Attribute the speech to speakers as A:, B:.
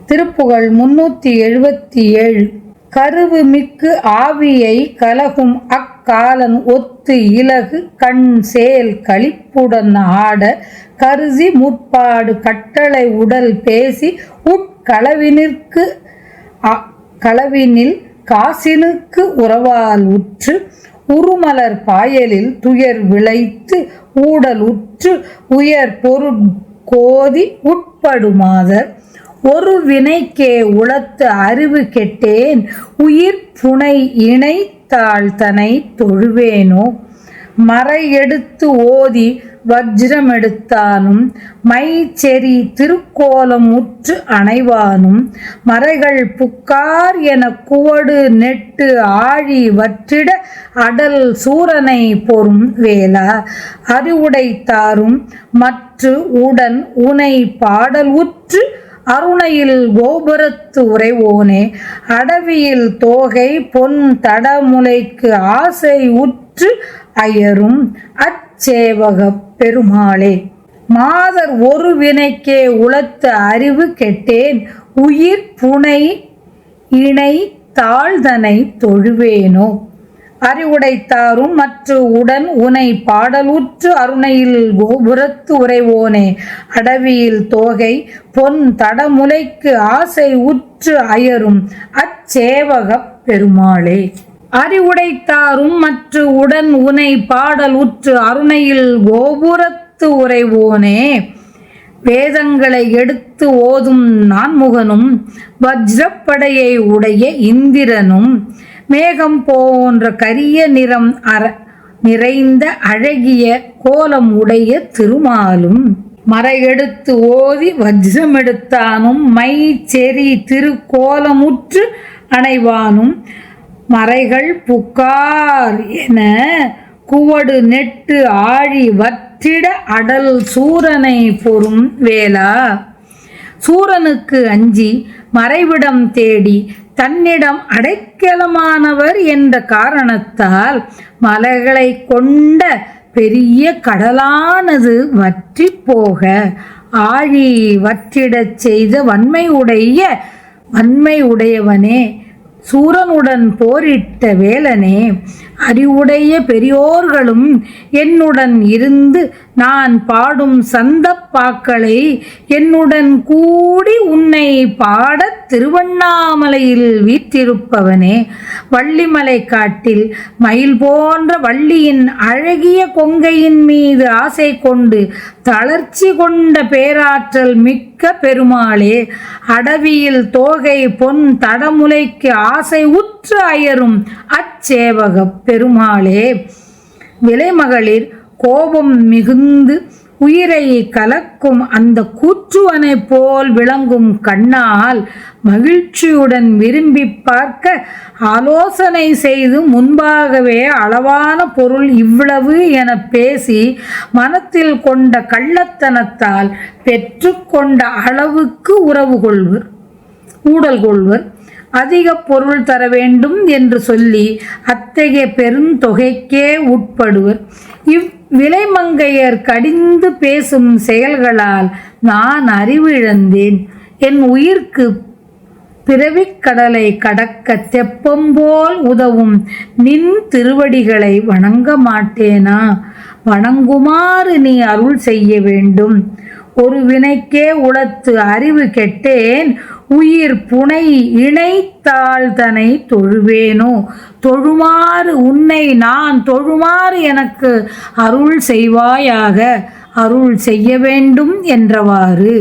A: திருப்புகழ் 377. கருவு மிக்கு ஆவியை கலகும் அக்காலன் ஒத்து இலகு கண் சேல் களிப்புடன் ஆட கருசி முற்பாடு கட்டளை உடல் பேசி உட்களவினிற்கு களவினில் காசினுக்கு உறவால் உற்று உருமலர் பாயலில் துயர் விளைத்து ஊடல் உற்று உயர் பொருட்கோதி உட்படுமாதர் ஒரு வினைக்கே உளத்து அறிவு கெட்டேன் உயிர் புனை இணைத்தாள் தனை தொழுவேனோ மறை எடுத்து ஓதி வஜ்ரம் எடுத்தானும் மைச்செறி திருக்கோலம் உற்று அணைவானும் மறைகள் புக்கார் என குவடு நெட்டு ஆழி வற்றிட அடல் சூரனை பொறும் வேளா அறிவுடைத்தாரும் மற்று உடன் உனை பாடல் உற்று அருணையில் கோபுரத்து உறைவோனே அடவியில் தோகை பொன் தடமுலைக்கு ஆசை உற்று அயரும் அச்சேவகப் பெருமாளே மாதர் ஒரு வினைக்கே உளத்து அறிவு கெட்டேன் உயிர் புனை இணை தாழ்தனை தொழுவேனோ அறிவுடைத்தாரும் மற்ற உடன் உனை பாடலுற்று அருணையில் கோபுரத்து உறைவோனே அடவியில் தோகை பொன் தடமுலைக்கு ஆசை உற்று அயரும் அச்சேவகப் பெருமாளே அறிவுடைத்தாரும் மற்ற உடன் உனை பாடல் உற்று அருணையில் கோபுரத்து உறைவோனே வேதங்களை எடுத்து ஓதும் நான்முகனும் வஜ்ரப்படையை உடைய இந்திரனும் மேகம் போன்ற கரிய நிறம் நிறைந்த அழகிய கோலம் உடைய திருமாலும் மறை எடுத்து ஓதி வஜ்ரம் எடுத்தானும் மை செறி திருக்கோலமுற்று அணைவானும் மறைகள் புக்கார் என குவடு நெட்டு ஆழி வற்றிட அடல் சூரனை பொறும் வேளா சூரனுக்கு அஞ்சி மறைவிடம் தேடி தன்னிடம் அடைக்கலமானவர் என்ற காரணத்தால் மலைகளை கொண்ட பெரிய கடலானது வற்றி போக ஆழி வற்றிடச் செய்த வன்மையுடையவனே சூரனுடன் போரிட்ட வேலனே அறிவுடைய பெரியோர்களும் என்னுடன் இருந்து நான் பாடும் சந்தப்பாக்களை என்னுடன் கூடி உன்னை பாடத் திருவண்ணாமலையில் வீற்றிருப்பவனே வள்ளிமலை காட்டில் மயில் போன்ற வள்ளியின் அழகிய கொங்கையின் மீது ஆசை கொண்டு தளர்ச்சி கொண்ட பேராற்றல் மிக்க பெருமாளே அடவியில் தோகை பொன் தடமுலைக்கு ஆசை உற்று அயரும் அச்சேவகப் பெருமாளே விலைமகளிர் கோபம் மிகுந்து உயிரை கலக்கும் அந்த கூற்றுவனை போல் விளங்கும் கண்ணால் மகிழ்ச்சியுடன் விரும்பி பார்க்க ஆலோசனை செய்து முன்பாகவே அளவான பொருள் இவ்வளவு என பேசி மனத்தில் கொண்ட கள்ளத்தனத்தால் பெற்று கொண்ட அளவுக்கு ஊடல் கொள்வர் அதிக பொருள் தர வேண்டும் என்று சொல்லி அத்தகைய பெருந்தொகைக்கே உட்படுவர் இவ்விலைமங்கையர் கடிந்து பேசும் செயல்களால் நான் அறிவிழந்தேன் என் உயிர்க்கு பிறவிக்கடலை கடக்க தெப்பம்போல் உதவும் நின் திருவடிகளை வணங்க மாட்டேனா வணங்குமாறு நீ அருள் செய்ய வேண்டும் ஒரு வினைக்கே உளத்து அறிவு கெட்டேன் உயிர் புனை இணைத்தாள் தனை தொழுவேனோ தொழுமாறு உன்னை நான் தொழுமாறு எனக்கு அருள் செய்வாயாக அருள் செய்ய வேண்டும் என்றவாறு